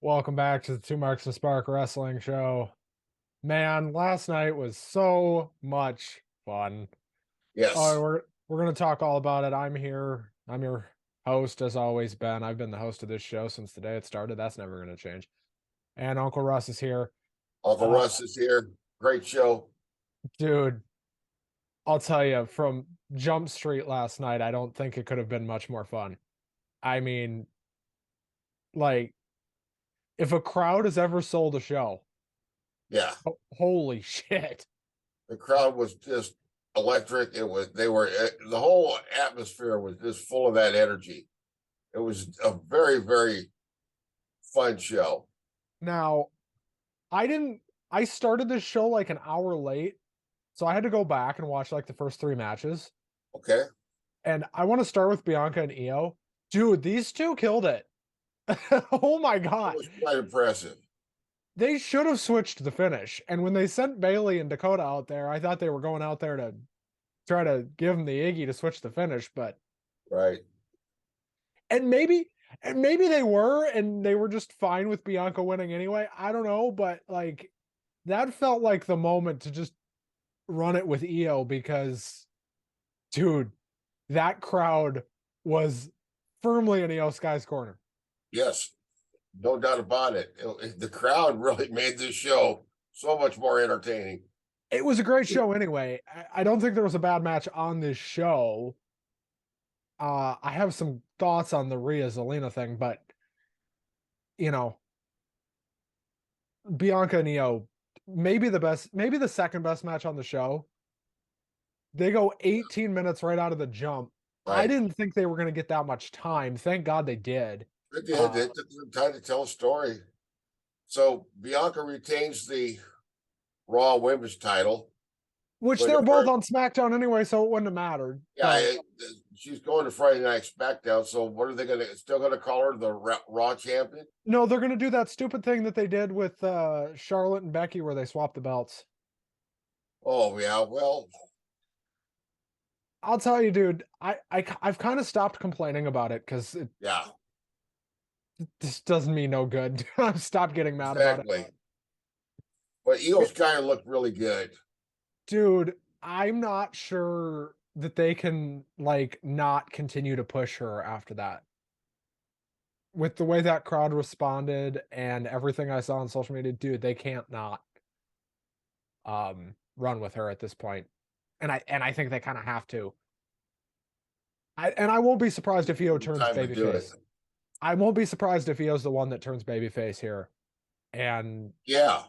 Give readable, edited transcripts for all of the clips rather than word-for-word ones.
Welcome back to the Two Marks and Spark Wrestling Show. Man, last night was so much fun. Oh, Yes. we're gonna talk all about it. I'm here. I'm your host, as always, Ben. I've been the host of this show since the day it started. That's never gonna change. And Uncle Russ is here. Uncle Uh, Russ is here. Great show. dude, I'll tell you, from Jump Street last night, I don't think it could have been much more fun. I mean, like, if a crowd has ever sold a show, Yeah. holy shit. The crowd was just electric. The whole atmosphere was just full of that energy. It was a very, very fun show. Now, I started this show like an hour late, so I had to go back and watch like the first three matches. Okay. And I want to start with Bianca and Io. Dude, these two killed it. Oh my It God. was quite impressive. They should have switched the finish. And when they sent Bailey and Dakota out there, I thought they were going out there to try to give them the Iggy to switch the finish, but Right. and maybe and they were just fine with Bianca winning anyway. I don't know, but like that felt like the moment to just run it with Io because dude, that crowd was firmly in Io Sky's corner. Yes. No doubt about it. The crowd really made this show so much more entertaining. It was a great show anyway. I don't think there was a bad match on this show. I have some thoughts on the Rhea Zelina thing, but you know, Bianca and Io, maybe the best, maybe the second best match on the show. They go 18 minutes right out of the jump. I Right. didn't think they were going to get that much time. Thank God they did. They did. Uh, They took some time to tell a story. So Bianca retains the Raw Women's title. which Going they to were both on SmackDown anyway, so it wouldn't have mattered. Yeah, But she's going to Friday Night SmackDown. So what are they going to still going to call her the Raw champion? no, they're going to do that stupid thing that they did with Charlotte and Becky where they swapped the belts. Oh yeah, well, I'll tell you, dude, I've kind of stopped complaining about it because it yeah, just doesn't mean no good. I've stopped getting mad about it. exactly. But Io Sky looked really good. Dude, I'm not sure that they can like not continue to push her after that. With the way that crowd responded and everything I saw on social media, dude, they can't not run with her at this point. And I think they kind of have to. I won't be surprised if Io turns Time to do it. babyface. I won't be surprised if Io's the one that turns babyface here. And Yeah,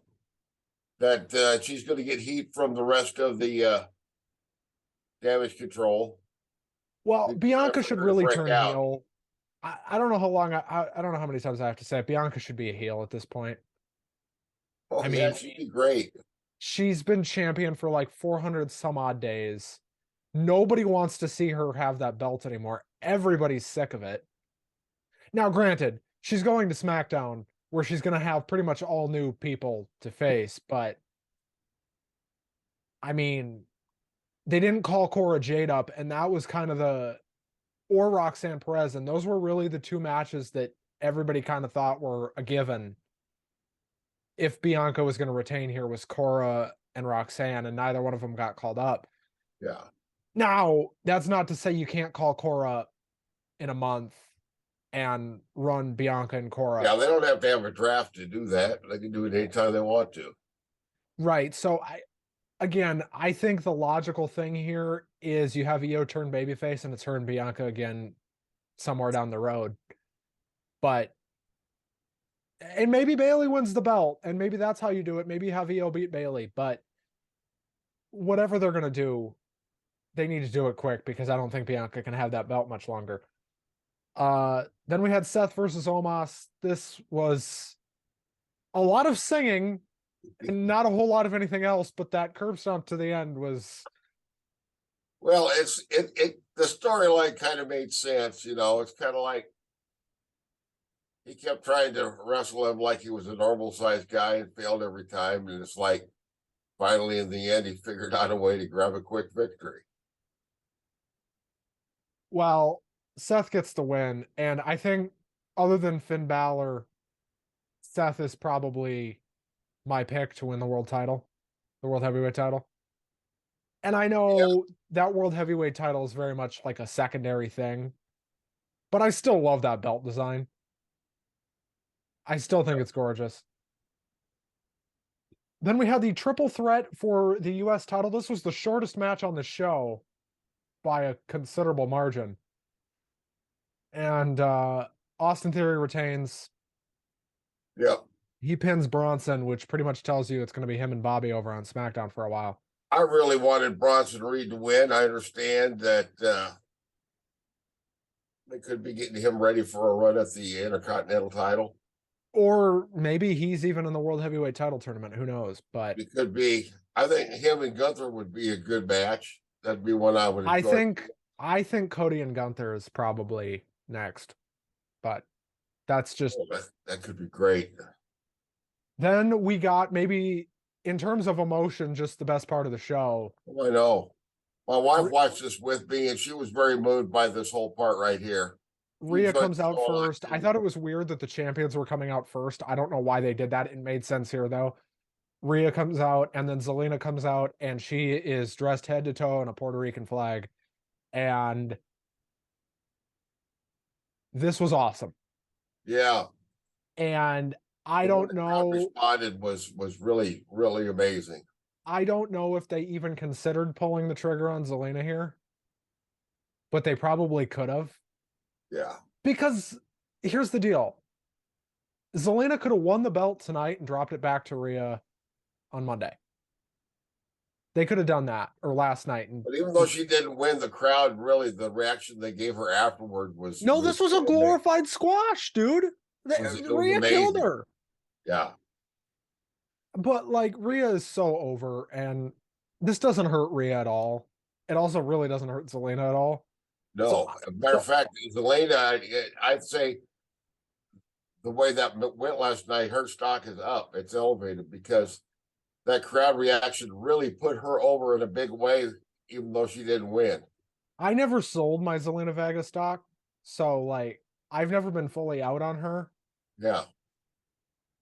that she's going to get heat from the rest of the Damage Control. well, It's time Bianca for should her to really break turn out. heel. I don't know how long I don't know how many times I have to say it. Bianca should be a heel at this point. Oh I yeah, mean, she'd be great. she's been champion for like 400 some odd days. Nobody wants to see her have that belt anymore. Everybody's sick of it. Now, granted, she's going to SmackDown where she's going to have pretty much all new people to face, but I mean, they didn't call Cora Jade up, and that was kind of the or Roxanne Perez, and those were really the two matches that everybody kind of thought were a given if Bianca was going to retain here was Cora and Roxanne, and neither one of them got called up. Yeah, Now, that's not to say you can't call Cora in a month and run Bianca and Cora. yeah. They don't have to have a draft to do that. They can do it anytime they want to. Right. So I think the logical thing here is you have Io turn babyface and it's her and Bianca again somewhere down the road. But and maybe Bailey wins the belt, and maybe that's how you do it. Maybe have Io beat Bailey, but whatever they're gonna do, they need to do it quick because I don't think Bianca can have that belt much longer. Then we had Seth versus Omos. This was a lot of singing and not a whole lot of anything else, but that curb stomp to the end was Well, it the storyline kind of made sense. It's kind of like he kept trying to wrestle him like he was a normal sized guy and failed every time. And it's like finally in the end he figured out a way to grab a quick victory. well, Seth gets the win, and I think other than Finn Balor, Seth is probably my pick to win the world title, the world heavyweight title. And I Yeah, know that world heavyweight title is very much like a secondary thing, but I still love that belt design. I still think it's gorgeous. Then we had the triple threat for the US title. This was the shortest match on the show by a considerable margin. And Austin Theory retains. yeah. He pins Bronson, which pretty much tells you it's going to be him and Bobby over on SmackDown for a while. I really wanted Bronson Reed to win. I understand that they could be getting him ready for a run at the Intercontinental title. Or maybe he's even in the World Heavyweight title tournament. Who knows? But It could be. I think him and Gunther would be a good match. That'd be one I would I enjoy. think I think Cody and Gunther is probably next. But that's just Oh, that could be great. then we got maybe in terms of emotion, just the best part of the show. Oh, I know. My wife watched this with me, and she was very moved by this whole part right here. Rhea comes out first. I thought it was weird that the champions were coming out first. I don't know why they did that. It made sense here though. Rhea comes out, and then Zelina comes out, and she is dressed head to toe in a Puerto Rican flag. And this was awesome. Yeah. And I don't know. Responded was really amazing. I don't know if they even considered pulling the trigger on Zelina here, but they probably could have. Yeah. Because here's the deal. Zelina could have won the belt tonight and dropped it back to Rhea on Monday. They could have done that, or last night. But even though she didn't win, the crowd really, the reaction they gave her afterward was no. This was a glorified squash, dude. Rhea killed her. Yeah. But like Rhea is so over, and this doesn't hurt Rhea at all. It also really doesn't hurt Zelina at all. No, So, matter of fact, Zelina, I'd say the way that went last night, her stock is up. It's elevated because that crowd reaction really put her over in a big way, even though she didn't win. I never sold my Zelina Vega stock, so like I've never been fully out on her. Yeah.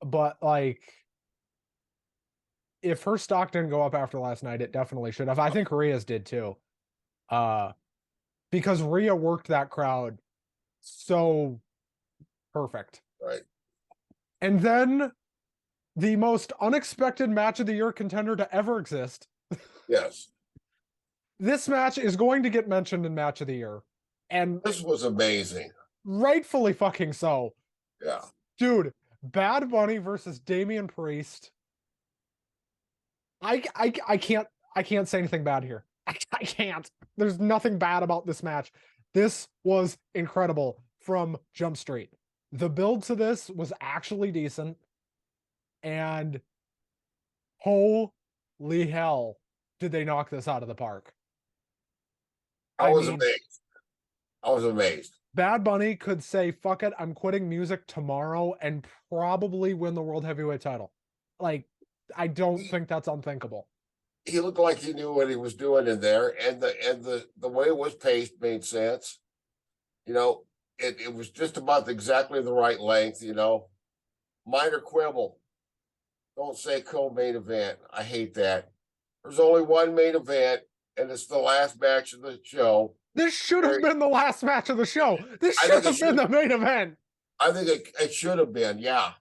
But like if her stock didn't go up after last night, it definitely should have. I think Rhea's did too. Because Rhea worked that crowd so perfect. Right. And then the most unexpected match of the year contender to ever exist. Yes. This match is going to get mentioned in match of the year. And this was amazing. Rightfully fucking so. Yeah. Dude, Bad Bunny versus Damian Priest. I can't say anything bad here. I can't. There's nothing bad about this match. This was incredible from Jump Street. The build to this was actually decent. And holy hell, did they knock this out of the park. I was amazed. I was amazed. Bad Bunny could say, fuck it, I'm quitting music tomorrow and probably win the World Heavyweight title. Like, I don't think that's unthinkable. He looked like he knew what he was doing in there, and the way it was paced made sense. You know, it was just about exactly the right length, you know. Minor quibble. Don't say co-main event. I hate that. There's only one main event, and it's the last match of the show. This should have been the last match of the show. This should have been the main event. I think it should have been, yeah.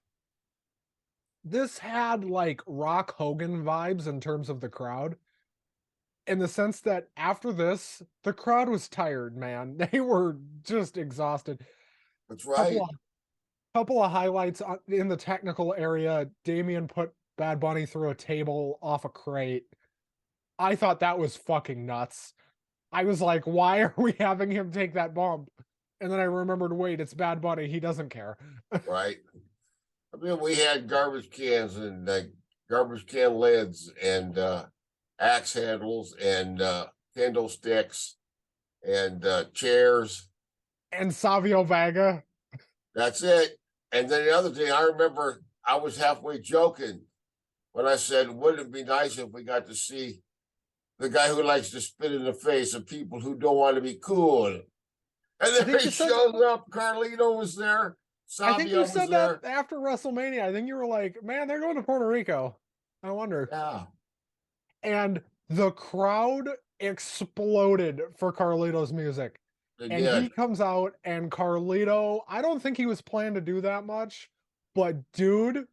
This had like Rock Hogan vibes in terms of the crowd. In the sense that after this, the crowd was tired, man. They were just exhausted. That's right. Couple of highlights in the technical area. Damian put Bad Bunny through a table off a crate. I thought that was fucking nuts. I was like, why are we having him take that bump? And then I remembered, wait, it's Bad Bunny. He doesn't care. Right. I mean, we had garbage cans and garbage can lids and axe handles and candlesticks and chairs. And Savio Vega. That's it. And then the other thing, I remember I was halfway joking when I said, wouldn't it be nice if we got to see the guy who likes to spit in the face of people who don't want to be cool? And then he shows up. Carlito was there. I think you Savio was said that there. after WrestleMania. I think you were like, man, they're going to Puerto Rico. I wonder. Yeah, And the crowd exploded for Carlito's music. they And he did. comes out, and Carlito, I don't think he was planning to do that much, but dude,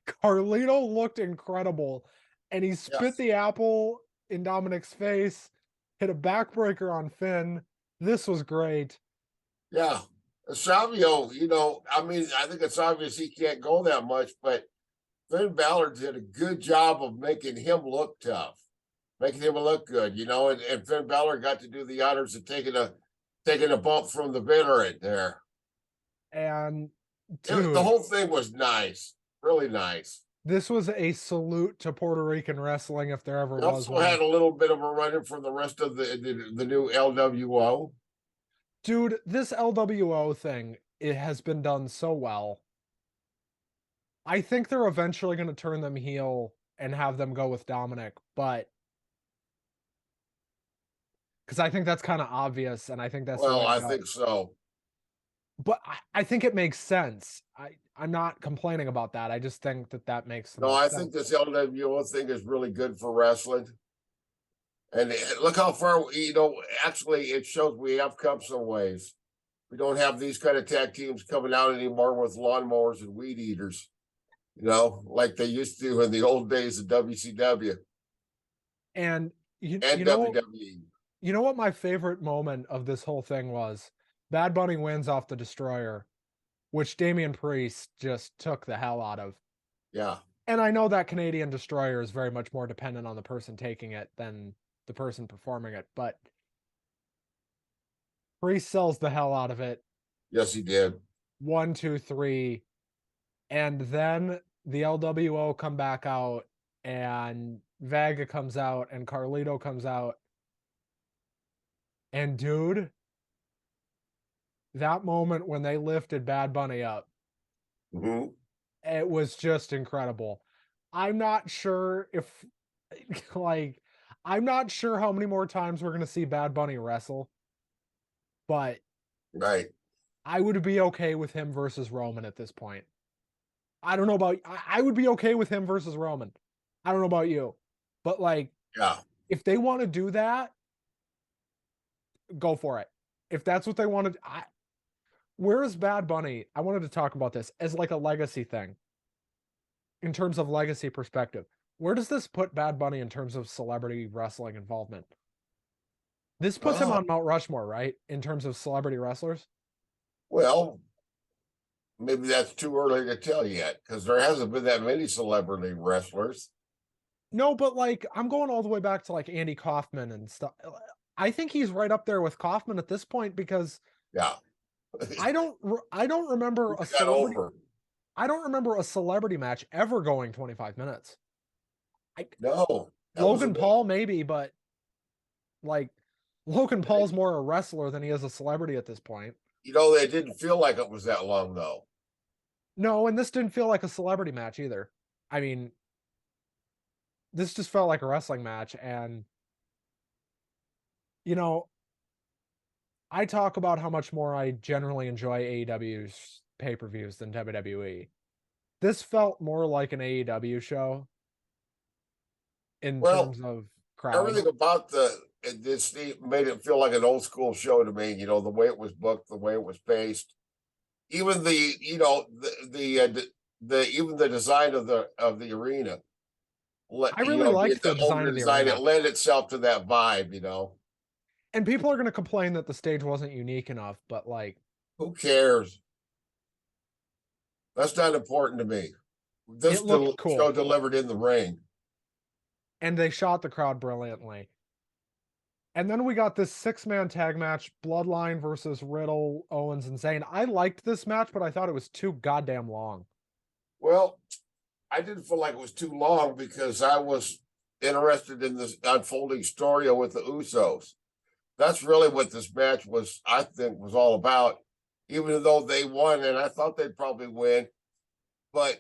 Carlito looked incredible. And he spit Yes. the apple in Dominic's face, hit a backbreaker on Finn. This was great. Yeah. Savio, you know, I mean, I think it's obvious he can't go that much, but Finn Balor did a good job of making him look tough, making him look good, you know, and Finn Balor got to do the honors of taking a bump from the veteran there. And The dude, whole thing was nice, really nice. this was a salute to Puerto Rican wrestling if there ever We was also one. had a little bit of a run-in from the rest of the new LWO. Dude, this LWO thing, it has been done so well. I think they're eventually going to turn them heel and have them go with Dominic, but because I think that's kind of obvious and I think that's the Well, way to I go. think so. But I think it makes sense. I'm not complaining about that. I just think that that makes the No, most I sense. think this LWO thing is really good for wrestling. And look how far, you know, actually it shows we have come some ways. We don't have these kind of tag teams coming out anymore with lawnmowers and weed eaters, you know, like they used to in the old days of WCW And and WWE. you know what my favorite moment of this whole thing was? Bad Bunny wins off the Destroyer, which Damian Priest just took the hell out of. Yeah. And I know that Canadian Destroyer is very much more dependent on the person taking it than the person performing it, but Priest sells the hell out of it. Yes, he did. 1, 2, 3. And then the LWO come back out, and Vega comes out, and Carlito comes out. And dude, that moment when they lifted Bad Bunny up, Mm-hmm. it was just incredible. I'm not sure if like I'm not sure how many more times we're gonna see Bad Bunny wrestle, but Right. I would be okay with him versus Roman at this point. I don't know about I would be okay with him versus Roman. I don't know about you. But like Yeah. if they want to do that, go for it. If that's what they wanted, where is Bad Bunny? I wanted to talk about this as like a legacy thing. In terms of legacy perspective, where does this put Bad Bunny in terms of celebrity wrestling involvement? This puts him Oh, on Mount Rushmore, right? In terms of celebrity wrestlers. well, maybe that's too early to tell yet because there hasn't been that many celebrity wrestlers. No, but like I'm going all the way back to like Andy Kaufman and stuff. I think he's right up there with Kaufman at this point because Yeah. I don't remember He a got celebrity over. I don't remember a celebrity match ever going 25 minutes. I, No, that was a Logan big, Paul maybe, but like Logan Paul's more a wrestler than he is a celebrity at this point. you know, they didn't feel like it was that long though. No, and this didn't feel like a celebrity match either. I mean, this just felt like a wrestling match. And, you know, I talk about how much more I generally enjoy AEW's pay per views than WWE. This felt more like an AEW show in Well, terms of crowd. everything about this made it feel like an old school show to me. You know, the way it was booked, the way it was paced, even the you know the even the design of the arena. I You really know, being liked the the design older of the design, it arena. lent itself to that vibe. You know, And people are going to complain that the stage wasn't unique enough, but like, who cares? That's not important to me. it looked Show cool. delivered in the ring. And they shot the crowd brilliantly. And then we got this 6-man tag match, Bloodline versus Riddle, Owens, and Zayn. I liked this match, but I thought it was too goddamn long. Well, I didn't feel like it was too long because I was interested in this unfolding story with the Usos. That's really what this match was, I think, was all about. Even though they won, and I thought they'd probably win, but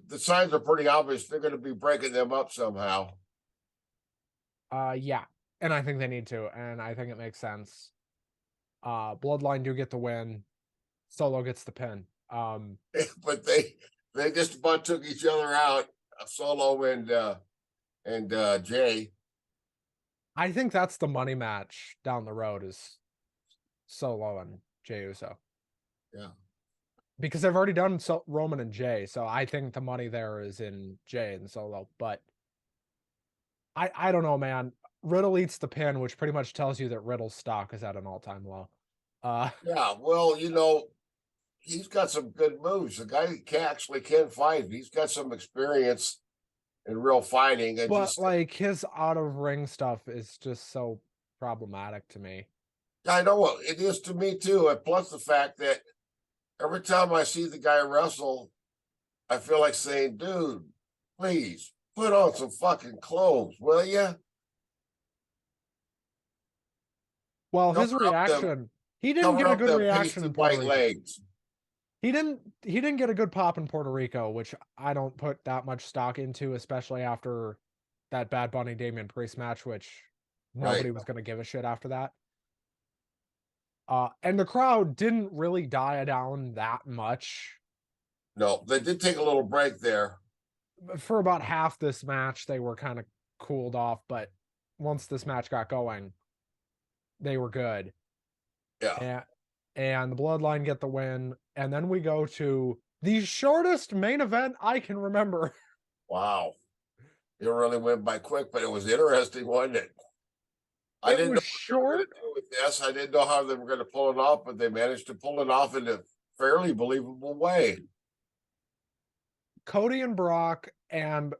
the signs are pretty obvious. They're going to be breaking them up somehow. Yeah. And I think they need to, and I think it makes sense. Bloodline do get the win. Solo gets the pin. But they just about took each other out, Solo and Jay. I think that's the money match down the road is Solo and Jey Uso. Yeah. Because they've already done Roman and Jay, so I think the money there is in Jay and Solo. But I don't know, man. Riddle eats the pin, which pretty much tells you that Riddle's stock is at an all-time low. Yeah, well, he's got some good moves. The guy actually can fight. He's got some experience in real fighting. And but like his out of ring stuff is just so problematic to me. I know it is to me too. And plus the fact that every time I see the guy wrestle, I feel like saying, dude, please put on some fucking clothes, will you? Well, Cover his up them, reaction, he didn't cover get a up good them reaction pasty in Puerto white Rico. legs. He didn't get a good pop in Puerto Rico, which I don't put that much stock into, especially after that Bad Bunny Damian Priest match, which nobody Right. was going to give a shit after that. And the crowd didn't really die down that much. No, they did take a little break there. For about half this match, they were kind of cooled off, but once this match got going, they were good. Yeah. And the Bloodline get the win. And then we go to the shortest main event I can remember. Wow. It really went by quick, but it was interesting, wasn't it? I didn't know what they were going to do with this. I didn't know how they were going to pull it off, but they managed to pull it off in a fairly believable way. Cody and Brock, and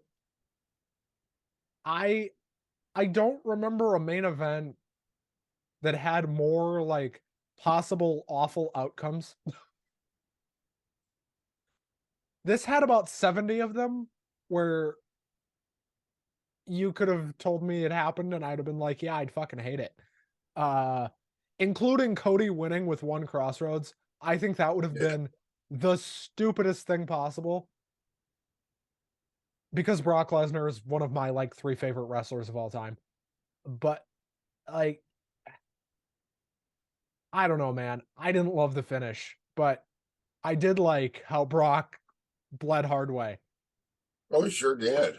I don't remember a main event that had more like possible awful outcomes. This had about 70 of them where you could have told me it happened and I'd have been like, yeah, I'd fucking hate it. Including Cody winning with one Crossroads. I think that would have been the stupidest thing possible. Because Brock Lesnar is one of my like 3 favorite wrestlers of all time. But like I don't know, man. I didn't love the finish, but I did like how Brock bled hard way. Oh, he sure did.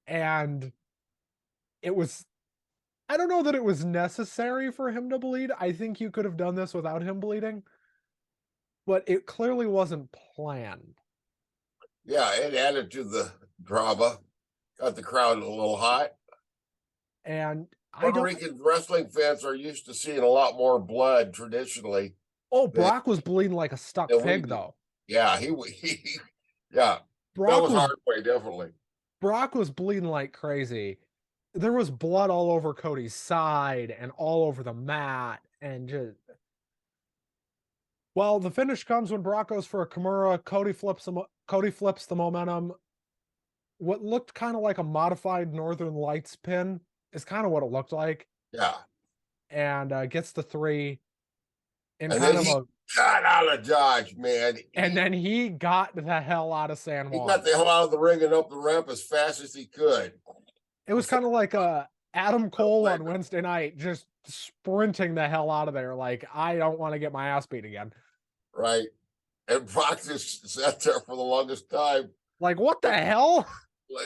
And it was I don't know that it was necessary for him to bleed. I think you could have done this without him bleeding. But it clearly wasn't planned. Yeah, it added to the drama. Got the crowd a little hot. And Puerto Rican wrestling fans are used to seeing a lot more blood traditionally. Oh, Brock was bleeding like a stuck pig, though. Yeah, yeah. That was hard way, definitely. Brock was bleeding like crazy. There was blood all over Cody's side and all over the mat, and just well, the finish comes when Brock goes for a Kimura. Cody flips the momentum. What looked kind of like a modified Northern Lights pin is kind of what it looked like. Yeah. And gets the 3 in kind of a got out of Dodge, man. And then he got the hell out of San Juan. He got the hell out of the ring and up the ramp as fast as he could. It was kind of like Adam Cole on Wednesday night, just sprinting the hell out of there. Like, I don't want to get my ass beat again. Right. And Brock just sat there for the longest time. Like, what the hell?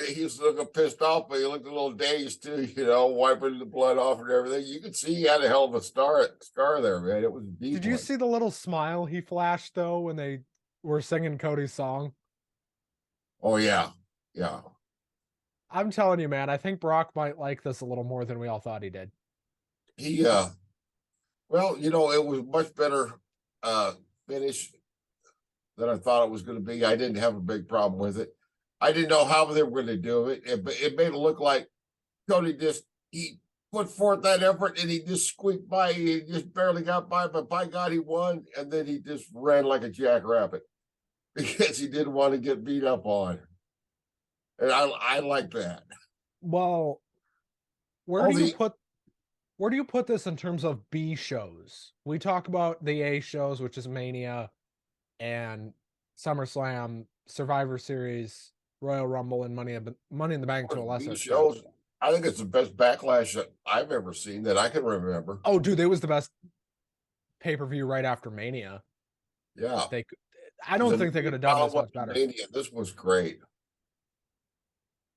He was looking pissed off, but he looked a little dazed too, wiping the blood off and everything. You could see he had a hell of a scar there, man. It was deep. Did you see the little smile he flashed though when they were singing Cody's song? Oh yeah. Yeah. I'm telling you, man, I think Brock might like this a little more than we all thought he did. He well, it was much better finish than I thought it was going to be. I didn't have a big problem with it. I didn't know how they were going to do it. It made it look like Cody he put forth that effort and he just squeaked by. He just barely got by, but by God, he won. And then he just ran like a jackrabbit because he didn't want to get beat up on. And I like that. Well, where do you put this in terms of B shows? We talk about the A shows, which is Mania and SummerSlam, Survivor Series, Royal Rumble, and Money in the Bank to a lesser extent. I think it's the best Backlash that I've ever seen that I can remember. Oh, dude, it was the best pay-per-view right after Mania. Yeah. They, I don't think they could have done this much better. Mania, this was great.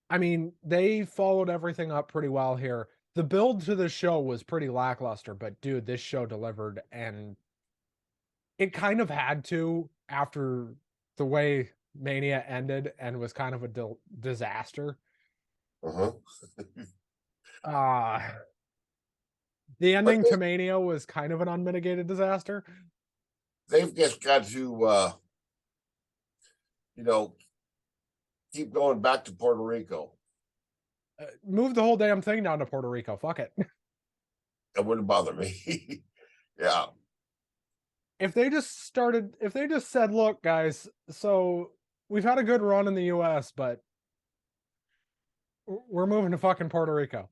I mean, they followed everything up pretty well here. The build to the show was pretty lackluster, but dude, this show delivered, and it kind of had to after the way Mania ended and was kind of a disaster. Uh-huh. Uh the ending to Mania was kind of an unmitigated disaster. They've just got to keep going back to Puerto Rico. Move the whole damn thing down to Puerto Rico. Fuck it. That wouldn't bother me. Yeah. If they just said, look, guys, so we've had a good run in the US, but we're moving to fucking Puerto Rico.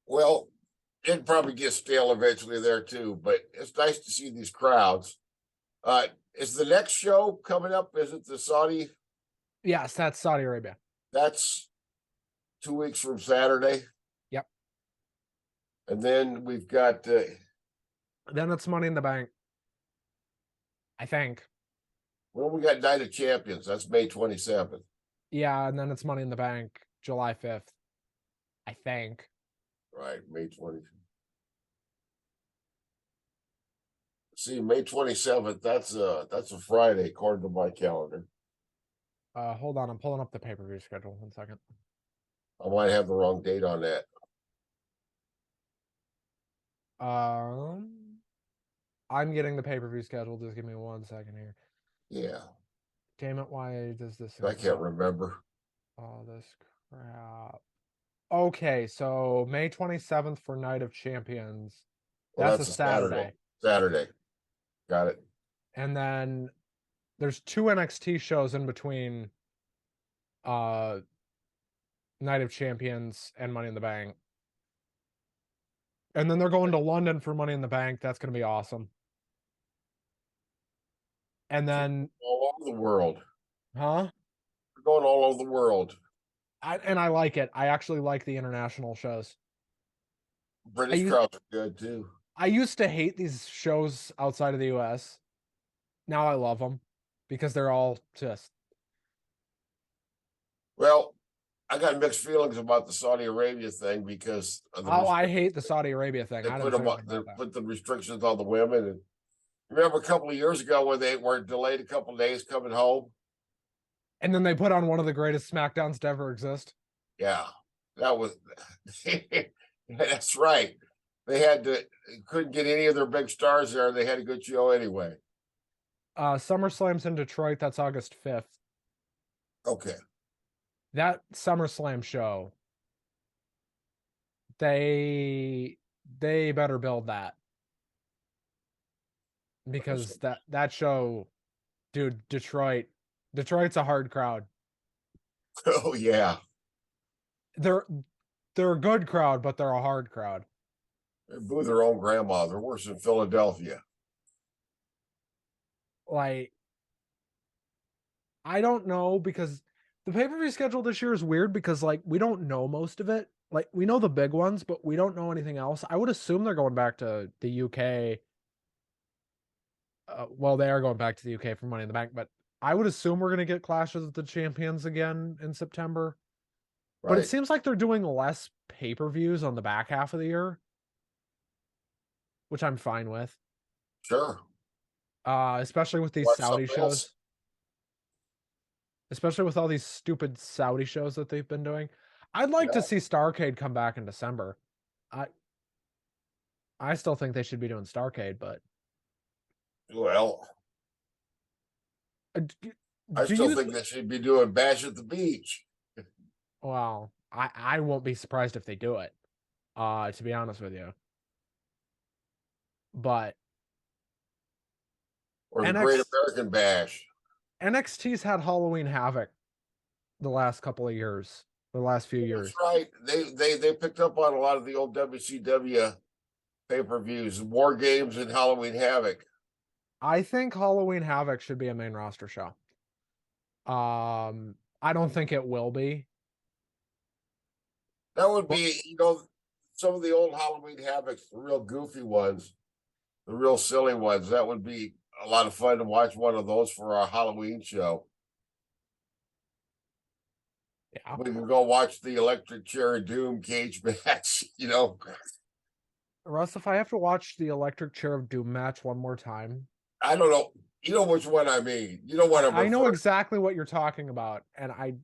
Well, it'd probably get stale eventually there too, but it's nice to see these crowds. Is the next show coming up? Is it the Saudi? Yes, that's Saudi Arabia. That's 2 weeks from Saturday. Yep. And then we've got then it's Money in the Bank, I think. Well, we got Night of Champions. That's May 27th. Yeah, and then it's Money in the Bank, July 5th, I think. Right, May 20th. See, May 27th, that's a Friday, according to my calendar. Hold on, I'm pulling up the pay-per-view schedule. 1 second. I might have the wrong date on that. I'm getting the pay-per-view schedule. Just give me 1 second here. Yeah. Damn it, why does this? I can't remember. Oh, this crap. Okay, so May 27th for Night of Champions. Well, that's a Saturday. Saturday. Got it. And then there's 2 NXT shows in between Night of Champions and Money in the Bank. And then they're going to London for Money in the Bank. That's going to be awesome. And then all over the world. Huh? We're going all over the world. I like it. I actually like the international shows. British crowds are good too. I used to hate these shows outside of the US. Now I love them because they're all just. Well, I got mixed feelings about the Saudi Arabia thing because of the I hate the Saudi Arabia thing. They put the restrictions on the women. And remember a couple of years ago when they were delayed a couple of days coming home? And then they put on one of the greatest SmackDowns to ever exist. Yeah, that was that's right. They couldn't get any of their big stars there. They had a good show anyway. SummerSlam's in Detroit. That's August 5th. Okay. That SummerSlam show, they better build that. Because that show, dude, Detroit's a hard crowd. Oh yeah. They're a good crowd, but they're a hard crowd. They boo their own grandma. They're worse than Philadelphia. Like, I don't know, because the pay-per-view schedule this year is weird because, like, we don't know most of it. Like, we know the big ones, but we don't know anything else. I would assume they're going back to the UK. Well, they are going back to the UK for Money in the Bank, but I would assume we're going to get Clashes of the Champions again in September. Right. But it seems like they're doing less pay-per-views on the back half of the year, which I'm fine with. Sure. Especially with these Saudi shows. Especially with all these stupid Saudi shows that they've been doing. I'd like to see Starrcade come back in December. I still think they should be doing Starrcade, but well, I still think they should be doing Bash at the Beach. Well, I won't be surprised if they do it, to be honest with you. But or the Great American Bash. NXT's had Halloween Havoc the last couple of years, the last few years. That's right. They picked up on a lot of the old WCW pay-per-views, War Games and Halloween Havoc. I think Halloween Havoc should be a main roster show. I don't think it will be. That would be, some of the old Halloween Havocs, the real goofy ones, the real silly ones. That would be a lot of fun to watch one of those for our Halloween show. Yeah. We can go watch the electric chair of doom cage match, you know. Russ, if I have to watch the electric chair of doom match one more time, I don't know. You know which one I mean. You know what I'm I know referring. exactly what you're talking about, and I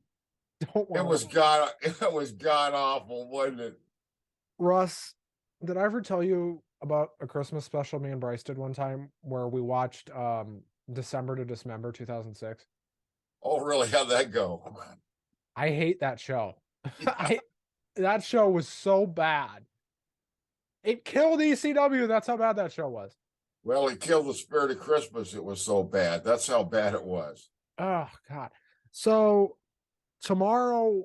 don't It want was to. god. It was god awful, wasn't it? Russ, did I ever tell you about a Christmas special me and Bryce did one time where we watched December to Dismember 2006? Oh, really? How'd that go? I hate that show. Yeah. That show was so bad. It killed ECW. That's how bad that show was. Well, it killed the spirit of Christmas. It was so bad. That's how bad it was. Oh God. So tomorrow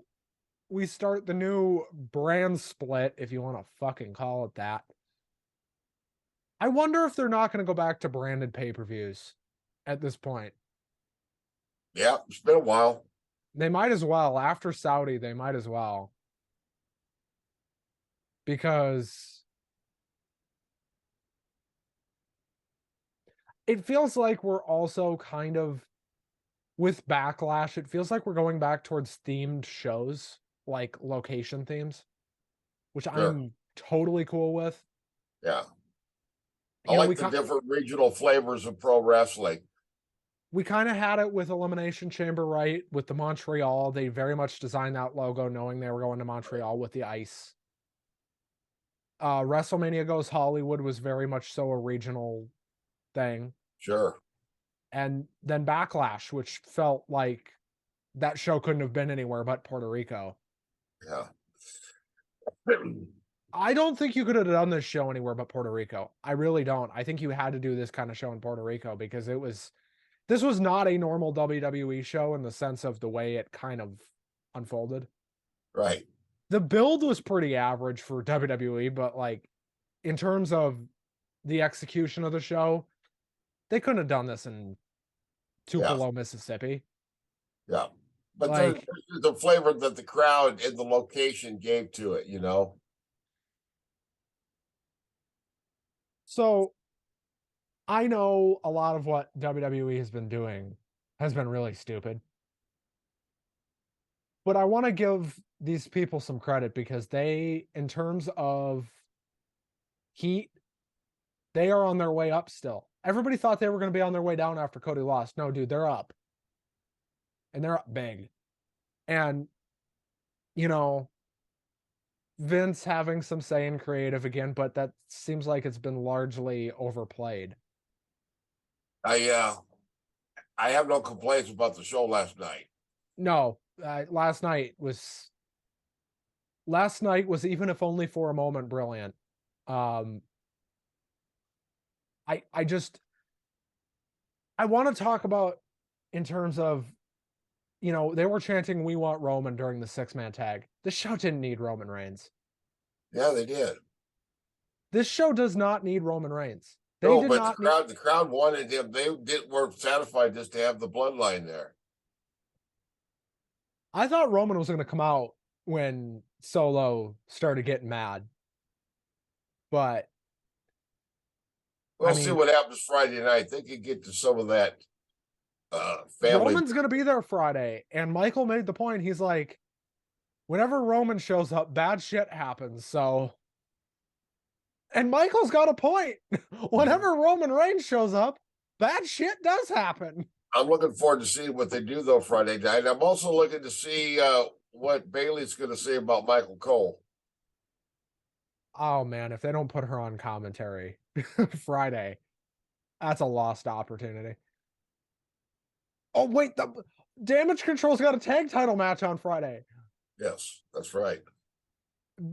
we start the new brand split, if you want to fucking call it that. I wonder if they're not going to go back to branded pay-per-views at this point. Yeah, it's been a while. They might as well. After Saudi, they might as well. Because it feels like we're also kind of, with Backlash, it feels like we're going back towards themed shows, like location themes, which Sure. I'm totally cool with. Yeah. I You know, like the different regional flavors of pro wrestling. we kind of had it with Elimination Chamber, right? With the Montreal, they very much designed that logo knowing they were going to Montreal with the ice. WrestleMania Goes Hollywood was very much so a regional thing. Sure. And then Backlash, which felt like that show couldn't have been anywhere but Puerto Rico. Yeah. I don't think you could have done this show anywhere but Puerto Rico. I really don't. I think you had to do this kind of show in Puerto Rico because this was not a normal WWE show in the sense of the way it kind of unfolded. Right. The build was pretty average for WWE, but like in terms of the execution of the show, they couldn't have done this in Tupelo, Mississippi. Yeah. But Like, there's the flavor that the crowd and the location gave to it, you know? so I know a lot of what WWE has been doing has been really stupid. But I want to give these people some credit because they, in terms of heat, they are on their way up still. Everybody thought they were going to be on their way down after Cody lost. No, dude, they're up. And they're up big. And, you know, Vince having some say in creative again, but that seems like it's been largely overplayed. I have no complaints about the show last night. No, last night was even if only for a moment brilliant. I just I want to talk about in terms of, you know, they were chanting "We want Roman" during the 6-man tag. This show didn't need Roman Reigns. Yeah, they did. This show does not need Roman Reigns. They No, did but not the crowd wanted him. They weren't satisfied just to have the bloodline there. I thought Roman was going to come out when Solo started getting mad. But We'll see what happens Friday night. They could get to some of that family. Roman's going to be there Friday. And Michael made the point. He's like, whenever Roman shows up, bad shit happens. So, and Michael's got a point. Whenever Roman Reigns shows up, bad shit does happen. I'm looking forward to seeing what they do though Friday night. I'm also looking to see what Bailey's going to say about Michael Cole. Oh man, if they don't put her on commentary Friday, that's a lost opportunity. Oh wait, the Damage Control's got a tag title match on Friday. Yes, that's right.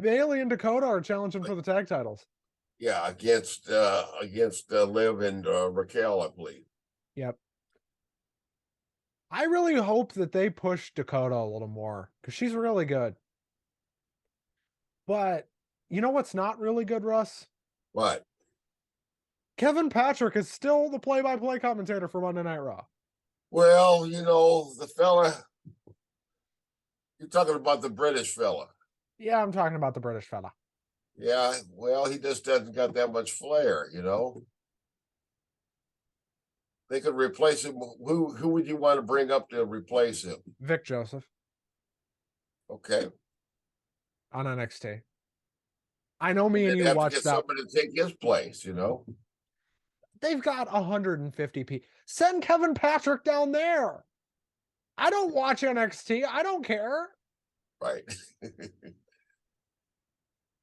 Bailey and Dakota are challenging for the tag titles. Yeah, against Liv and Raquel, I believe. Yep. I really hope that they push Dakota a little more because she's really good. But you know what's not really good, Russ? What? Kevin Patrick is still the play-by-play commentator for Monday Night Raw. Well, you know, the fella, you're talking about the British fella. Yeah, I'm talking about the British fella. Yeah, well, he just doesn't got that much flair, you know. they could replace him. Who would you want to bring up to replace him? Vic Joseph Okay. on NXT. I know me and They'd you have to watched get that. somebody to take his place, you know? They've got 150 people. Send Kevin Patrick down there. I don't watch NXT. I don't care. Right.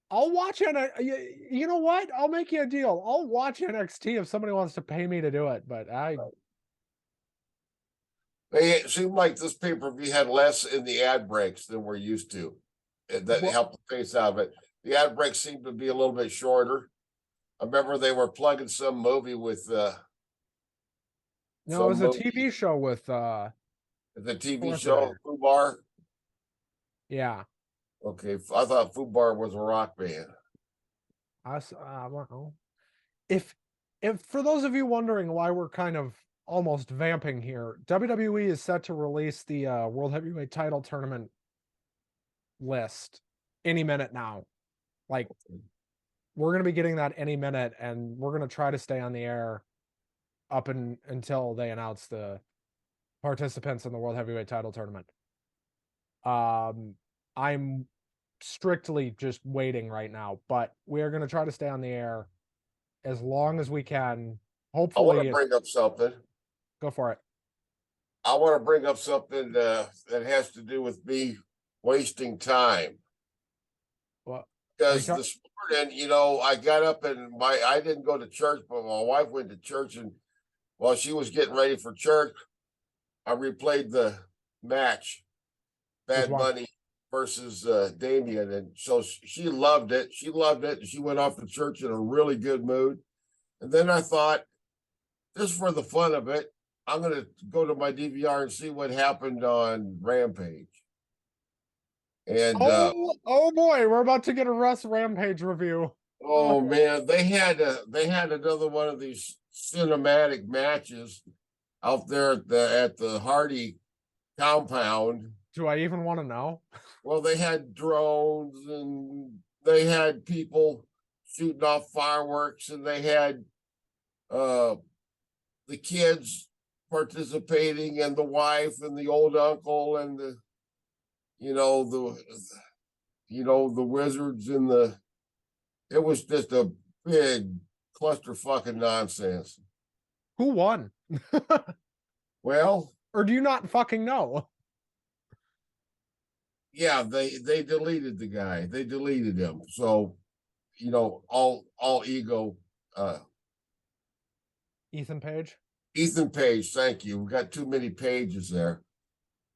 I'll watch NXT. You know what? I'll make you a deal. I'll watch NXT if somebody wants to pay me to do it. But It seemed like this pay-per-view had less in the ad breaks than we're used to. That helped the pace out of it. The ad breaks seemed to be a little bit shorter. I remember they were plugging some movie with no, it was a TV show with the TV show there? Fubar. Yeah. Okay, I thought Fubar was a rock band. Well, if for those of you wondering why we're kind of almost vamping here, WWE is set to release the World Heavyweight Title Tournament list any minute now. Like, we're going to be getting that any minute, and we're going to try to stay on the air up until they announce the participants in the World Heavyweight Title Tournament. I'm strictly just waiting right now, but we are going to try to stay on the air as long as we can. Hopefully, I want to bring up something. Go for it. I want to bring up something that has to do with me wasting time. What? Because this morning, you know, I got up and I didn't go to church, but my wife went to church, and while she was getting ready for church, I replayed the match, Bad Bunny versus Damien, and so she loved it. She loved it. She went off to church in a really good mood. And then I thought, just for the fun of it, I'm going to go to my DVR and see what happened on Rampage. And oh boy, we're about to get a RUSS Rampage review. Oh man, they had another one of these cinematic matches out there at the Hardy compound. Do I even want to know? Well, they had drones, and they had people shooting off fireworks, and they had the kids participating, and the wife, and the old uncle, and the wizards, and it was just a big cluster fucking nonsense. Who won? Well, or do you not fucking know? Yeah, they deleted the guy. They deleted him. So, all ego. Ethan Page. Ethan Page, thank you. We got too many pages there.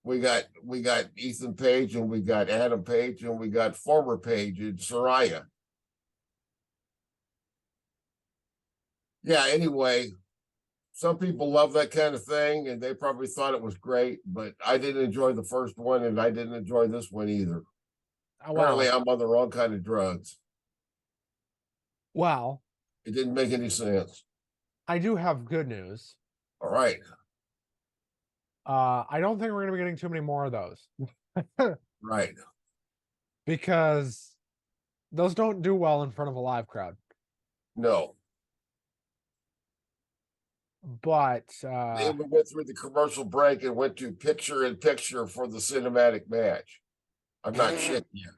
We got Ethan Page, and we got Adam Page, and we got former Page and Soraya. Yeah, anyway, some people love that kind of thing, and they probably thought it was great, but I didn't enjoy the first one, and I didn't enjoy this one either. Apparently, I'm on the wrong kind of drugs. Well, it didn't make any sense. I do have good news. All right. I don't think we're going to be getting too many more of those. Right. Because those don't do well in front of a live crowd. No. But they went through the commercial break and went to picture in picture for the cinematic match. I'm not shitting you.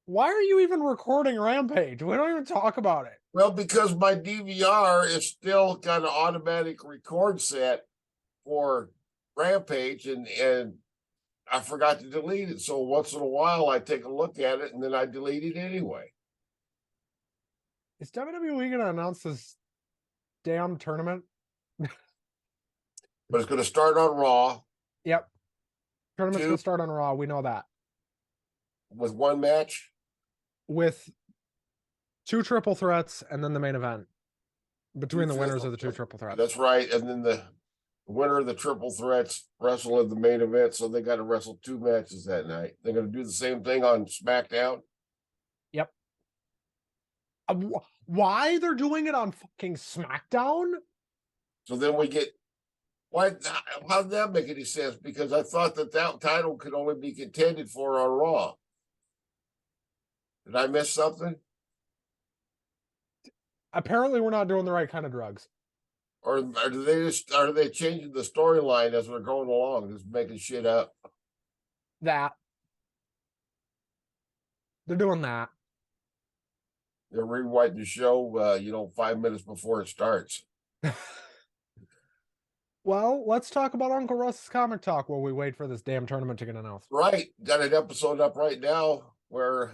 Why are you even recording Rampage? We don't even talk about it. Well, because my DVR is still got an automatic record set for Rampage, and I forgot to delete it. So once in a while, I take a look at it, and then I delete it anyway. Is WWE going to announce this damn tournament? But it's going to start on Raw. Yep. Tournament's going to start on Raw. We know that. With one match? With 2 triple threats and then the main event. Between the winners of the 2 triple threats. That's right. And then the winner of the triple threats wrestle in the main event. So they got to wrestle 2 matches that night. They're going to do the same thing on SmackDown. Yep. Why they're doing it on fucking SmackDown? So then we get how did that make any sense? Because I thought that title could only be contended for on Raw. Did I miss something? Apparently, we're not doing the right kind of drugs. Or are they changing the storyline as we're going along, just making shit up? That they're doing that. They're rewriting the show, 5 minutes before it starts. Well, let's talk about Uncle Russ's comic talk while we wait for this damn tournament to get announced. Right. Got an episode up right now where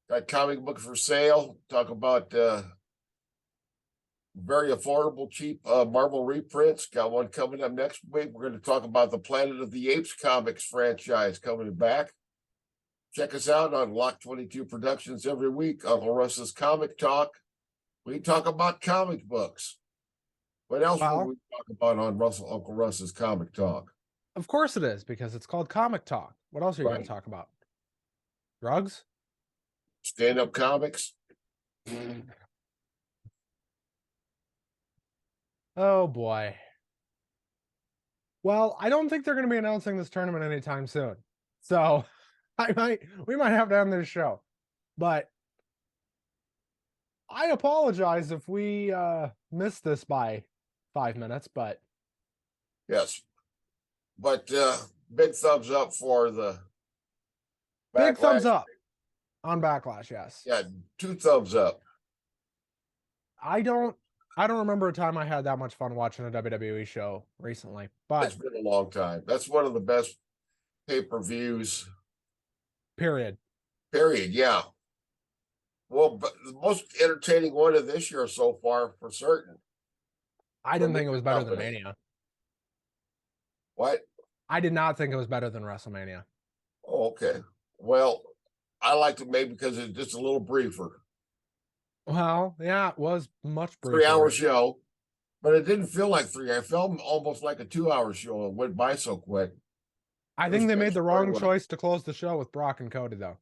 got comic books for sale. Talk about very affordable, cheap Marvel reprints. Got one coming up next week. We're going to talk about the Planet of the Apes comics franchise coming back. Check us out on Lock 22 Productions every week. Uncle Russ's Comic Talk. We talk about comic books. What else will we talk about on Uncle Russ's Comic Talk? Of course it is, because it's called Comic Talk. What else are you going to talk about? Drugs? Stand-up comics? Oh boy. Well, I don't think they're going to be announcing this tournament anytime soon. So we might have to end this show. But I apologize if we missed this by 5 minutes, but yes. But big thumbs up for the Backlash. Big thumbs up on Backlash, yes. Yeah, 2 thumbs up. I don't remember a time I had that much fun watching a WWE show recently, but it's been a long time. That's one of the best pay-per-views. Period, yeah. Well, but the most entertaining one of this year so far, for certain. I didn't think it was better than Mania. What? I did not think it was better than WrestleMania. Oh, okay. Well, I liked it maybe because it's just a little briefer. Well, yeah, it was much briefer. 3-hour show, but it didn't feel like 3. I felt almost like a 2-hour show. It went by so quick. I think they made the wrong choice to close the show with Brock and Cody, though.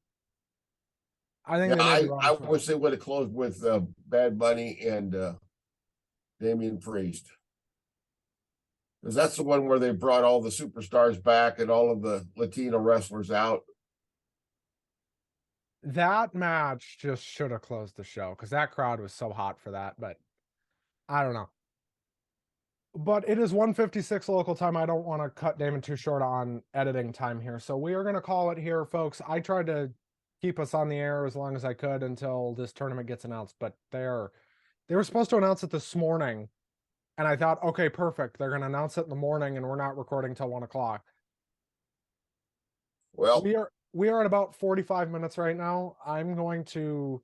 I think I wish they would have closed with Bad Bunny and Damian Priest. Because that's the one where they brought all the superstars back and all of the Latino wrestlers out. That match just should have closed the show because that crowd was so hot for that, but I don't know. But it is 1:56 local time. I don't want to cut Damon too short on editing time here. So we are going to call it here, folks. I tried to keep us on the air as long as I could until this tournament gets announced, but they were supposed to announce it this morning. And I thought, okay, perfect. They're going to announce it in the morning and we're not recording till 1 o'clock. Well, we are at about 45 minutes right now. I'm going to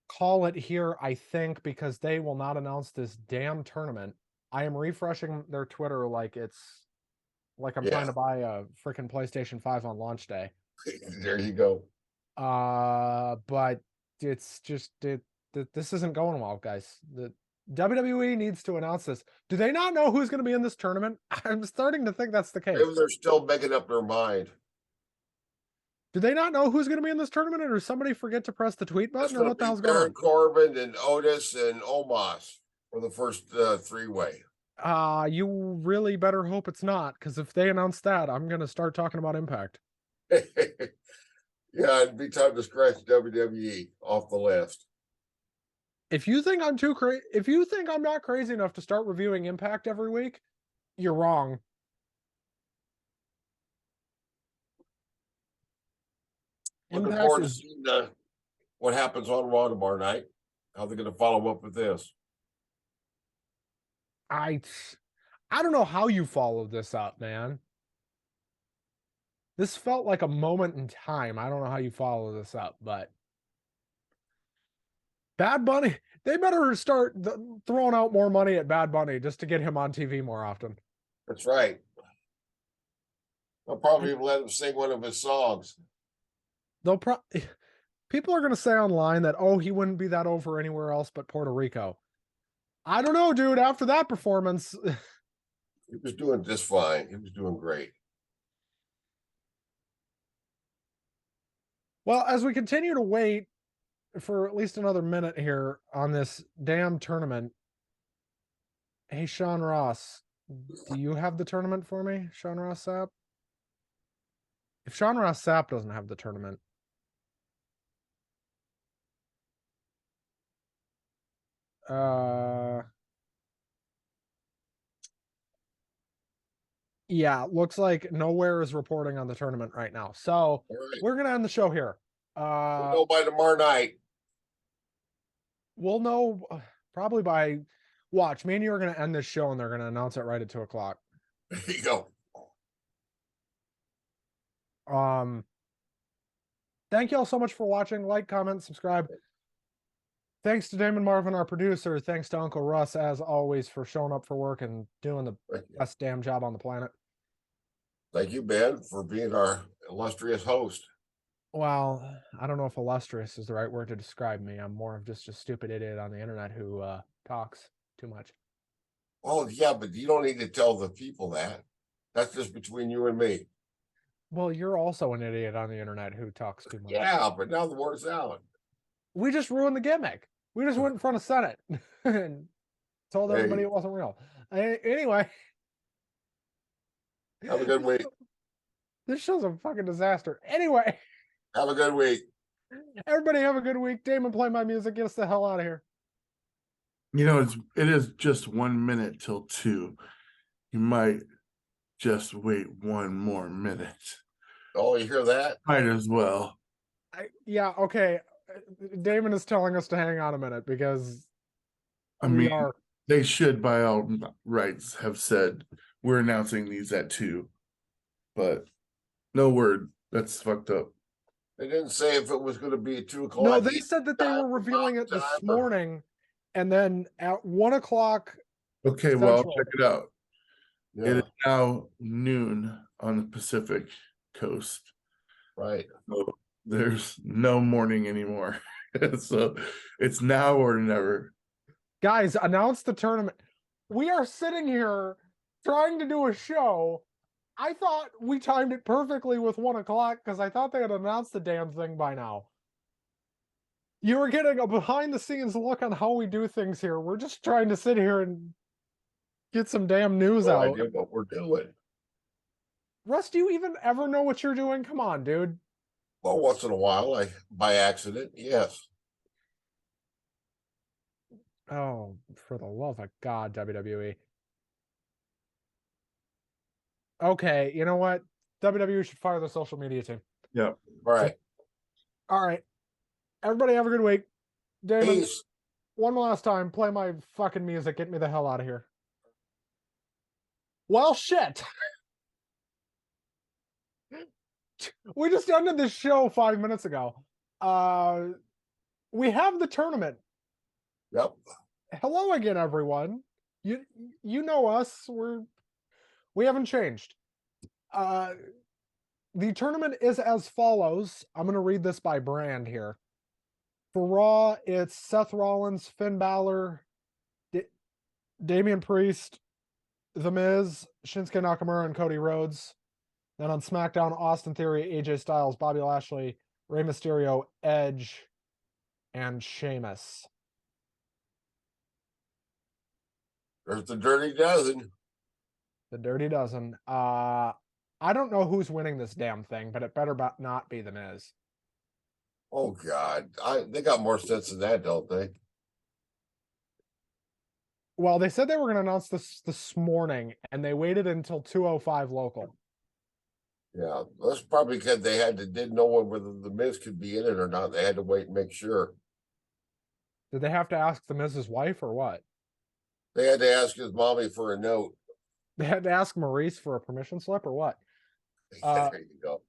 call it here, I think, because they will not announce this damn tournament. I am refreshing their Twitter like it's like I'm trying to buy a freaking PlayStation 5 on launch day. There you go. But it's just this isn't going well, guys. The WWE needs to announce this. Do they not know who's going to be in this tournament? I'm starting to think that's the case. Maybe they're still making up their mind. Do they not know who's going to be in this tournament, or does somebody forget to press the tweet button, or what the hell's going on? Baron Corbin and Otis and Omos for the first 3-way. You really better hope it's not, because if they announce that, I'm going to start talking about Impact. Yeah, it'd be time to scratch WWE off the list. If you think I'm too crazy, if you think I'm not crazy enough to start reviewing Impact every week, you're wrong. Looking forward to seeing what happens on Raw tomorrow night. How they're going to follow up with this. I don't know how you followed this up, man. This felt like a moment in time. I don't know how you follow this up, but Bad Bunny, they better start throwing out more money at Bad Bunny just to get him on TV more often. That's right. They'll probably even let him sing one of his songs. People are going to say online that, oh, he wouldn't be that over anywhere else but Puerto Rico. I don't know, dude. After that performance, he was doing just fine. He was doing great. Well, as we continue to wait for at least another minute here on this damn tournament, hey, Sean Ross, do you have the tournament for me, Sean Ross Sapp? If Sean Ross Sapp doesn't have the tournament, Yeah, looks like nowhere is reporting on the tournament right now. So Right. we're gonna end the show here. We'll know by tomorrow night. We'll know probably by watch. Me and you are gonna end this show and they're gonna announce it right at 2 o'clock. There you go. Thank you all so much for watching. Like, comment, subscribe. Thanks to Damon Marvin, our producer. Thanks to Uncle Russ, as always, for showing up for work and doing the best damn job on the planet. Thank you, Ben, for being our illustrious host. Well, I don't know if illustrious is the right word to describe me. I'm more of just a stupid idiot on the internet who talks too much. Oh, yeah, but you don't need to tell the people that. That's just between you and me. Well, you're also an idiot on the internet who talks too much. Yeah, but now the word's out. We just ruined the gimmick. We just went in front of Senate and told everybody Hey, it wasn't real. Anyway, have a good week. this show's a fucking disaster. Anyway, Have a good week. everybody have a good week. Damon, play my music. Get us the hell out of here. You know, it is just 1 minute till 2. You might just wait 1 more minute. Oh, you hear that? Might as well. Yeah, okay. Damon is telling us to hang on a minute because I mean, they should by all rights have said we're announcing these at 2, but no word. That's fucked up. They didn't say if it was going to be at 2 o'clock. No, they said that they were revealing it this morning, and then at 1 o'clock. Okay, well, check it out. Yeah. It is now noon on the Pacific coast. Right. So there's no morning anymore. So it's now or never. Guys, announce the tournament. We are sitting here trying to do a show. I thought we timed it perfectly with 1 o'clock because I thought they had announced the damn thing by now. You were getting a behind the scenes look on how we do things here. We're just trying to sit here and get some damn news No out. idea what we're doing. Russ, do you even ever know what you're doing? Come on, dude. Well, once in a while, by accident, yes. Oh, for the love of God, WWE. Okay, you know what? WWE should fire the social media team. Yeah. Right. All right. Everybody have a good week. Damon, Peace. one last time, play my fucking music. Get me the hell out of here. Well, shit. We just ended this show 5 minutes ago. We have the tournament. Yep. Hello again, everyone. You know us. We haven't changed. The tournament is as follows. I'm going to read this by brand here. For Raw, it's Seth Rollins, Finn Balor, Damian Priest, The Miz, Shinsuke Nakamura, and Cody Rhodes. Then on SmackDown, Austin Theory, AJ Styles, Bobby Lashley, Rey Mysterio, Edge, and Sheamus. There's the Dirty Dozen. The Dirty Dozen. I don't know who's winning this damn thing, but it better not be The Miz. Oh, God. They got more sense than that, don't they? Well, they said they were going to announce this morning, and they waited until 2:05 local. Yeah, that's probably because they didn't know whether the Miz could be in it or not. They had to wait and make sure. Did they have to ask the Miz's wife or what? They had to ask his mommy for a note. They had to ask Maurice for a permission slip or what? There you go.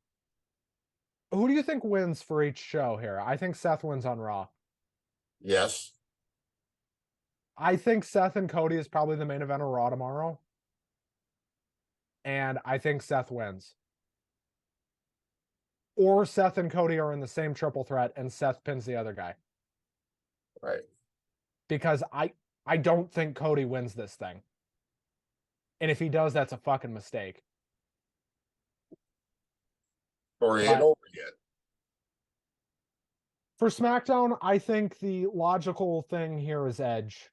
Who do you think wins for each show here? I think Seth wins on Raw. Yes. I think Seth and Cody is probably the main event of Raw tomorrow. And I think Seth wins. Or Seth and Cody are in the same triple threat and Seth pins the other guy. Right. Because I don't think Cody wins this thing. And if he does, that's a fucking mistake. Story ain't over yet. For SmackDown, I think the logical thing here is Edge.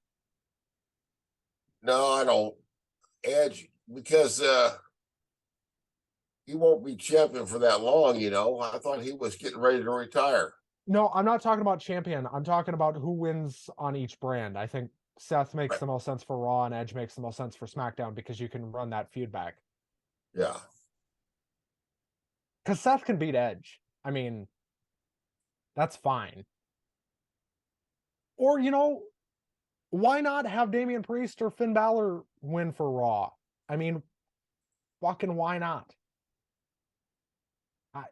No, I don't. Edge, because he won't be champion for that long, you know. I thought he was getting ready to retire. No, I'm not talking about champion. I'm talking about who wins on each brand. I think Seth makes Right. the most sense for Raw and Edge makes the most sense for SmackDown because you can run that feud back. Yeah. Because Seth can beat Edge. I mean, that's fine. Or, you know, why not have Damian Priest or Finn Balor win for Raw? I mean, fucking why not?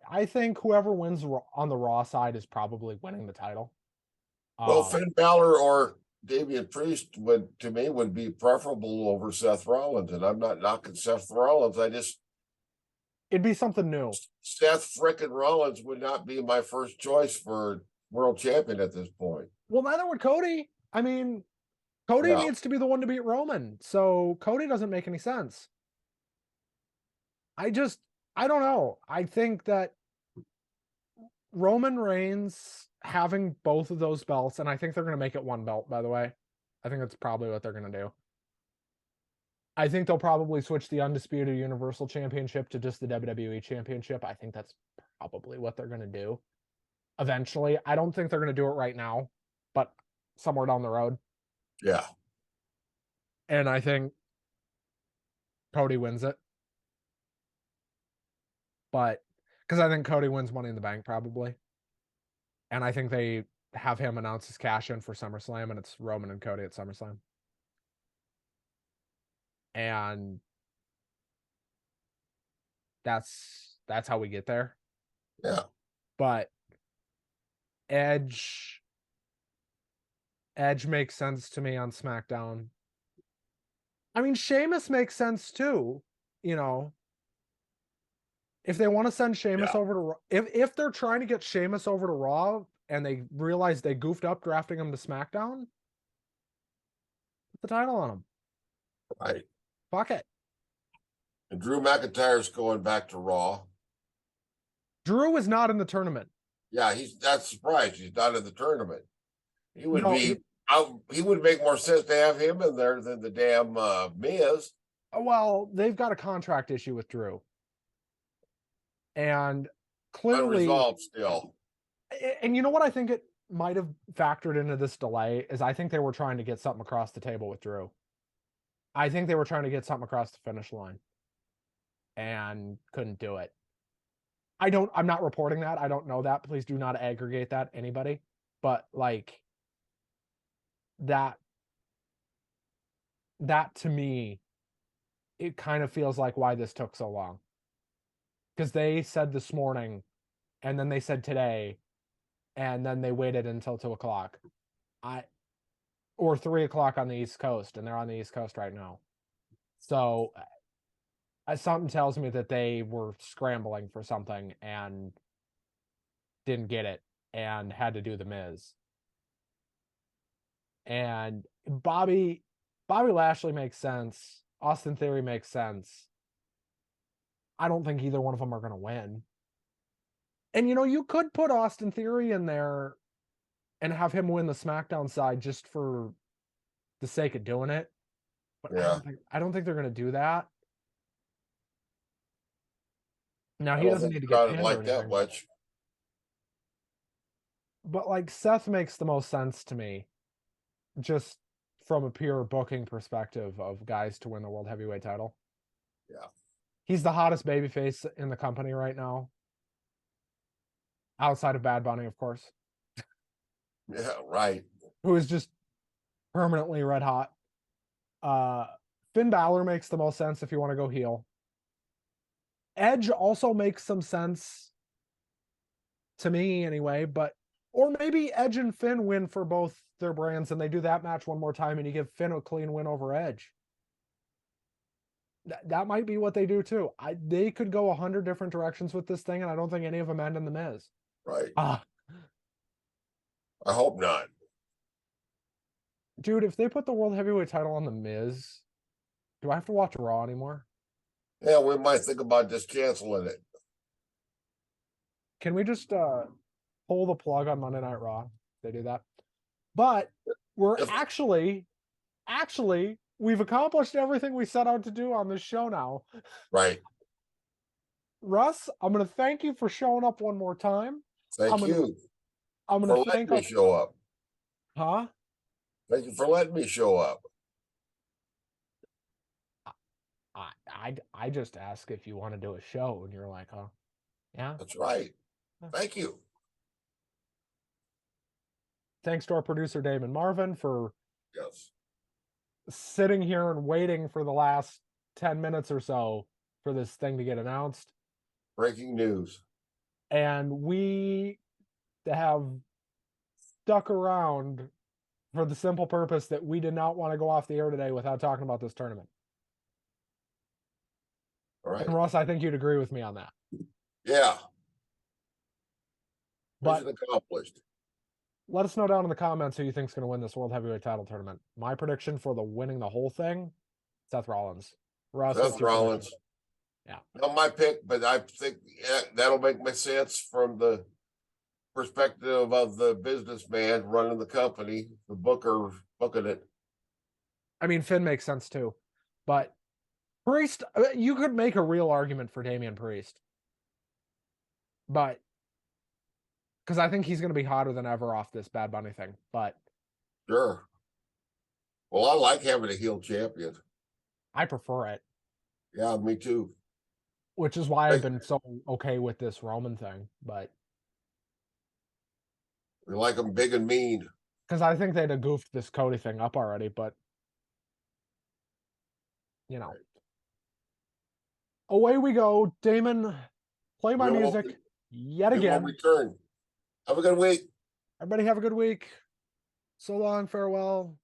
I think whoever wins on the Raw side is probably winning the title. Well, Finn Balor or Damian Priest would, to me, would be preferable over Seth Rollins, and I'm not knocking Seth Rollins. It'd be something new. Seth frickin' Rollins would not be my first choice for world champion at this point. Well, neither would Cody. I mean, Cody needs to be the one to beat Roman, so Cody doesn't make any sense. I don't know. I think that Roman Reigns having both of those belts, and I think they're going to make it one belt, by the way. I think that's probably what they're going to do. I think they'll probably switch the Undisputed Universal Championship to just the WWE Championship. I think that's probably what they're going to do eventually. I don't think they're going to do it right now, but somewhere down the road. Yeah. And I think Cody wins it. But because I think Cody wins Money in the Bank probably. And I think they have him announce his cash in for SummerSlam, and it's Roman and Cody at SummerSlam. And that's how we get there. Yeah. But Edge makes sense to me on SmackDown. I mean, Sheamus makes sense too, you know. If they want to send Sheamus over to Raw, if they're trying to get Sheamus over to Raw and they realize they goofed up drafting him to SmackDown, put the title on him. Right. Fuck it. And Drew McIntyre's going back to Raw. Drew is not in the tournament. Yeah, that's surprised he's not in the tournament. He would he would make more sense to have him in there than the damn Miz. Well, they've got a contract issue with Drew. And clearly unresolved still. And you know what I think it might have factored into this delay is I think they were trying to get something across the table with Drew. I think they were trying to get something across the finish line and couldn't do it. I'm not reporting that. I don't know that. Please do not aggregate that, anybody. But like that to me, it kind of feels like why this took so long. Because they said this morning, and then they said today, and then they waited until 2:00. Or 3:00 on the East Coast, and they're on the East Coast right now. So something tells me that they were scrambling for something and didn't get it and had to do the Miz. And Bobby Lashley makes sense. Austin Theory makes sense. I don't think either one of them are going to win. And, you know, you could put Austin Theory in there and have him win the SmackDown side just for the sake of doing it. But yeah. I don't think they're going to do that. Now, he doesn't need to get pinned like that much. But, like, Seth makes the most sense to me, just from a pure booking perspective of guys to win the World Heavyweight title. Yeah. He's the hottest babyface in the company right now. Outside of Bad Bunny, of course. Yeah, right. Who is just permanently red hot. Finn Balor makes the most sense if you want to go heel. Edge also makes some sense to me anyway, or maybe Edge and Finn win for both their brands and they do that match one more time and you give Finn a clean win over Edge. That might be what they do too. They could go 100 different directions with this thing, and I don't think any of them end in the Miz. Right. I hope not. Dude, if they put the World Heavyweight title on the Miz, do I have to watch Raw anymore? Yeah, we might think about just canceling it. Can we just pull the plug on Monday Night Raw? They do that. But we're actually, we've accomplished everything we set out to do on this show now. Right. Russ, I'm going to thank you for showing up one more time. Thank you. I'm for gonna letting thank me our, show up. huh? Thank you for letting me show up. I just ask if you want to do a show, and you're like, oh, yeah. That's right. Thank you. Thanks to our producer Damon Marvin for Yes. sitting here and waiting for the last 10 minutes or so for this thing to get announced. Breaking news. And we have stuck around for the simple purpose that we did not want to go off the air today without talking about this tournament. All right. And Russ, I think you'd agree with me on that. Yeah. But mission accomplished. let us know down in the comments who you think is going to win this World Heavyweight title tournament. My prediction for the winning the whole thing, Seth Rollins. Russ, Seth Rollins. Yeah. Not my pick, but I think that'll make my sense from the perspective of the businessman running the company, the booker booking it. I mean, Finn makes sense too. But Priest, you could make a real argument for Damian Priest. But because I think he's going to be hotter than ever off this Bad Bunny thing. But sure. Well, I like having a heel champion. I prefer it. Yeah, me too. Which is why I've been so okay with this Roman thing. But we like them big and mean. Because I think they'd have goofed this Cody thing up already, but you know. Away we go. Damon, play my music yet again. Will return. Have a good week. Everybody have a good week. So long, farewell.